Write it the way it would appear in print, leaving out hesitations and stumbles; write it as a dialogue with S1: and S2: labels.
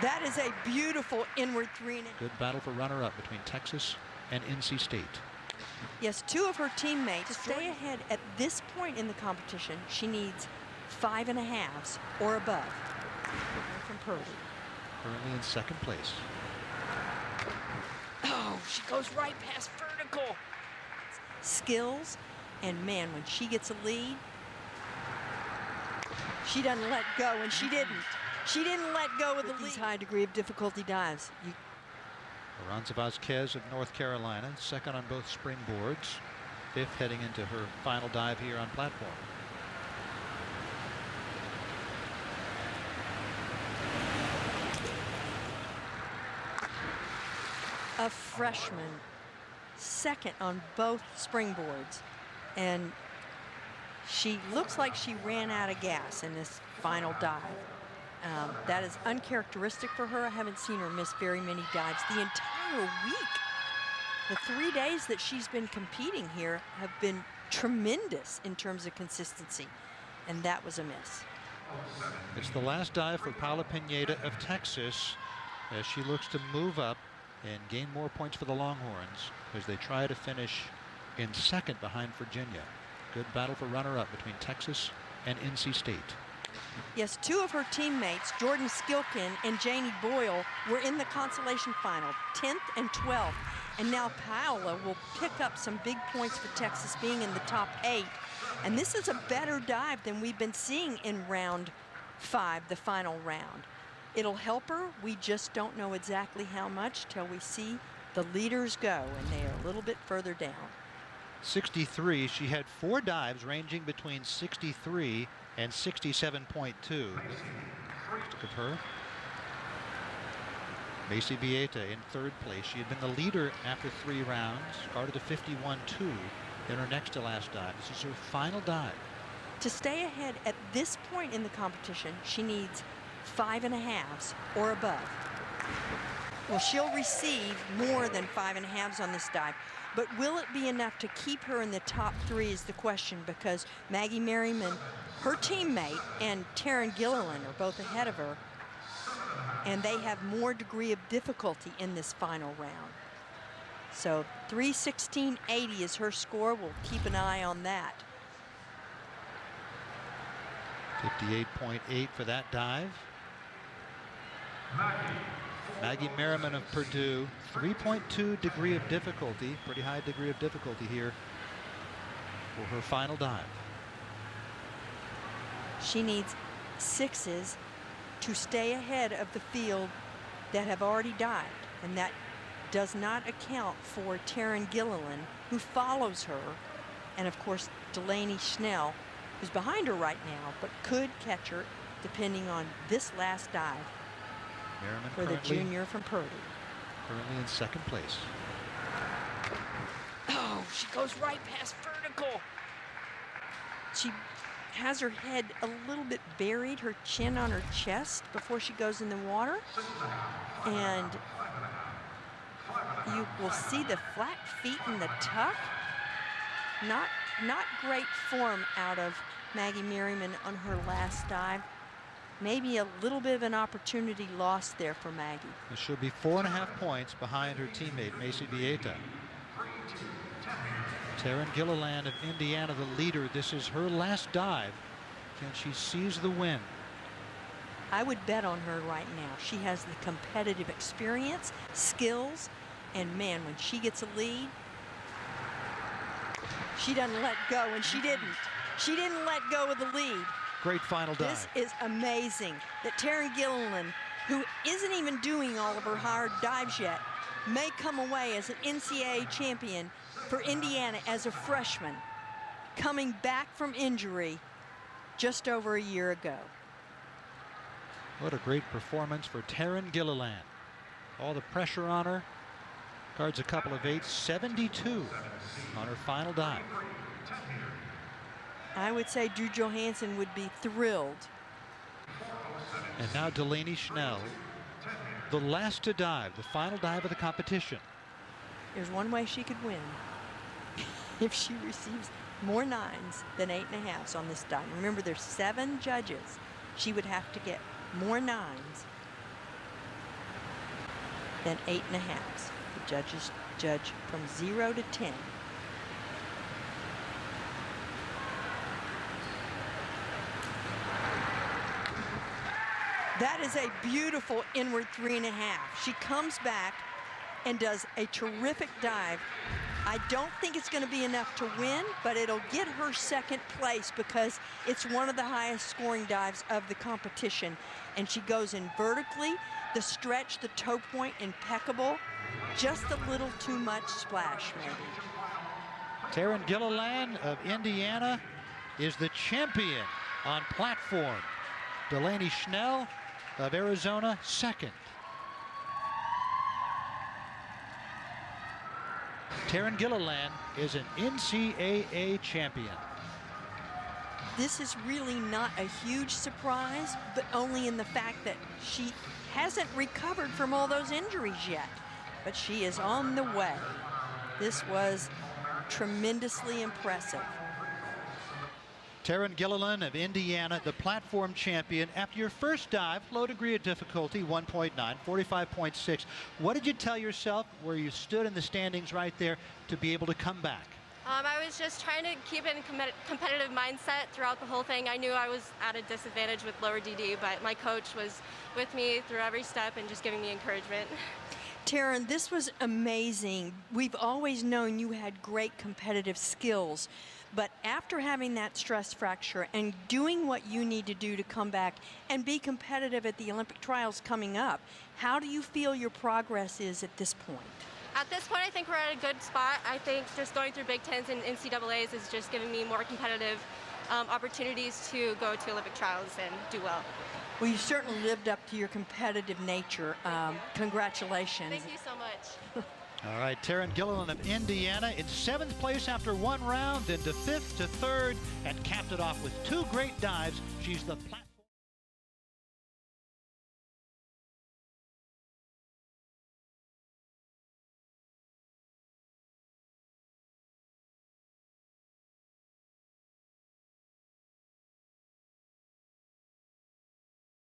S1: That is a beautiful inward 3.
S2: Good battle for runner-up between Texas and NC State.
S1: Yes, 2 of her teammates. To stay ahead at this point in the competition, she needs 5.5s or above from Purdue.
S2: Currently in second place.
S1: Oh, she goes right past vertical. Skills, and man, when she gets a lead, she doesn't let go, and she didn't. She didn't let go of the lead. High degree of difficulty dives.
S2: Aranxa Vasquez of North Carolina, second on both springboards, 5th heading into her final dive here on platform.
S1: A freshman, second on both springboards, and she looks like she ran out of gas in this final dive. That is uncharacteristic for her. I haven't seen her miss very many dives the entire week. The 3 days that she's been competing here have been tremendous in terms of consistency, and that was a miss.
S2: It's the last dive for Paola Pineda of Texas as she looks to move up and gain more points for the Longhorns as they try to finish in second behind Virginia. Good battle for runner-up between Texas and NC State.
S1: Yes, 2 of her teammates, Jordan Skilkin and Janie Boyle, were in the consolation final, 10th and 12th. And now Paola will pick up some big points for Texas, being in the top 8. And this is a better dive than we've been seeing in round 5, the final round. It'll help her. We just don't know exactly how much till we see the leaders go, and they are a little bit further down.
S2: 63. She had 4 dives ranging between 63 and 67.2. Look at her. Maycey Vieta in 3rd place. She had been the leader after 3 rounds. Started to 51.2 in her next to last dive. This is her final dive.
S1: To stay ahead at this point in the competition, she needs 5.5s or above. Well, she'll receive more than 5.5s on this dive, but will it be enough to keep her in the top 3 is the question, because Maggie Marriman, her teammate, and Tarrin Gilliland are both ahead of her, and they have more degree of difficulty in this final round. So 3:16.80 is her score. We'll keep an eye on that.
S2: 58.8 for that dive. Maggie Marriman of Purdue, 3.2 degree of difficulty, pretty high degree of difficulty here for her final dive.
S1: She needs 6s to stay ahead of the field that have already dived, and that does not account for Tarrin Gilliland, who follows her, and of course Delaney Schnell, who's behind her right now, but could catch her depending on this last dive.
S2: Marriman
S1: for the junior from Purdue.
S2: Currently in 2nd place.
S1: Oh, she goes right past vertical. She has her head a little bit buried, her chin on her chest before she goes in the water. And you will see the flat feet and the tuck. Not great form out of Maggie Marriman on her last dive. Maybe a little bit of an opportunity lost there for Maggie.
S2: And she'll be 4.5 points behind her teammate, Maycey Vieta. Tarrin Gilliland of Indiana, the leader. This is her last dive. Can she seize the win?
S1: I would bet on her right now. She has the competitive experience, skills, and man, when she gets a lead, she doesn't let go, and she didn't. She didn't let go of the lead.
S2: Great final dive.
S1: This is amazing that Tarrin Gilliland, who isn't even doing all of her hard dives yet, may come away as an NCAA champion for Indiana as a freshman, coming back from injury just over a year ago.
S2: What a great performance for Tarrin Gilliland. All the pressure on her. Guards a couple of 8s, 72 on her final dive.
S1: I would say Drew Johansson would be thrilled.
S2: And now Delaney Schnell, the last to dive, the final dive of the competition.
S1: There's one way she could win. If she receives more 9s than 8.5s on this dive. Remember, there's 7 judges. She would have to get more 9s then 8.5. The judges judge from 0 to 10. That is a beautiful inward 3.5. She comes back and does a terrific dive. I don't think it's going to be enough to win, but it'll get her second place because it's one of the highest scoring dives of the competition. And she goes in vertically, the stretch, the toe point, impeccable. Just a little too much splash, maybe.
S2: Tarrin Gilliland of Indiana is the champion on platform. Delaney Schnell of Arizona, second. Tarrin Gilliland is an NCAA champion.
S1: This is really not a huge surprise, but only in the fact that she hasn't recovered from all those injuries yet. But she is on the way. This was tremendously impressive.
S2: Tarrin Gilliland of Indiana, the platform champion. After your first dive, low degree of difficulty, 1.9, 45.6. What did you tell yourself where you stood in the standings right there to be able to come back?
S3: I was just trying to keep in a competitive mindset throughout the whole thing. I knew I was at a disadvantage with lower DD, but my coach was with me through every step and just giving me encouragement.
S1: Tarrin, this was amazing. We've always known you had great competitive skills, but after having that stress fracture and doing what you need to do to come back and be competitive at the Olympic trials coming up, how do you feel your progress is at this point?
S3: At this point, I think we're at a good spot. I think just going through Big Tens and NCAAs is just giving me more competitive opportunities to go to Olympic trials and do well.
S1: Well, you certainly lived up to your competitive nature. Congratulations.
S3: Thank you so much.
S2: All right, Tarrin Gilliland of Indiana in 7th place after 1 round, then to 5th to 3rd, and capped it off with 2 great dives. She's the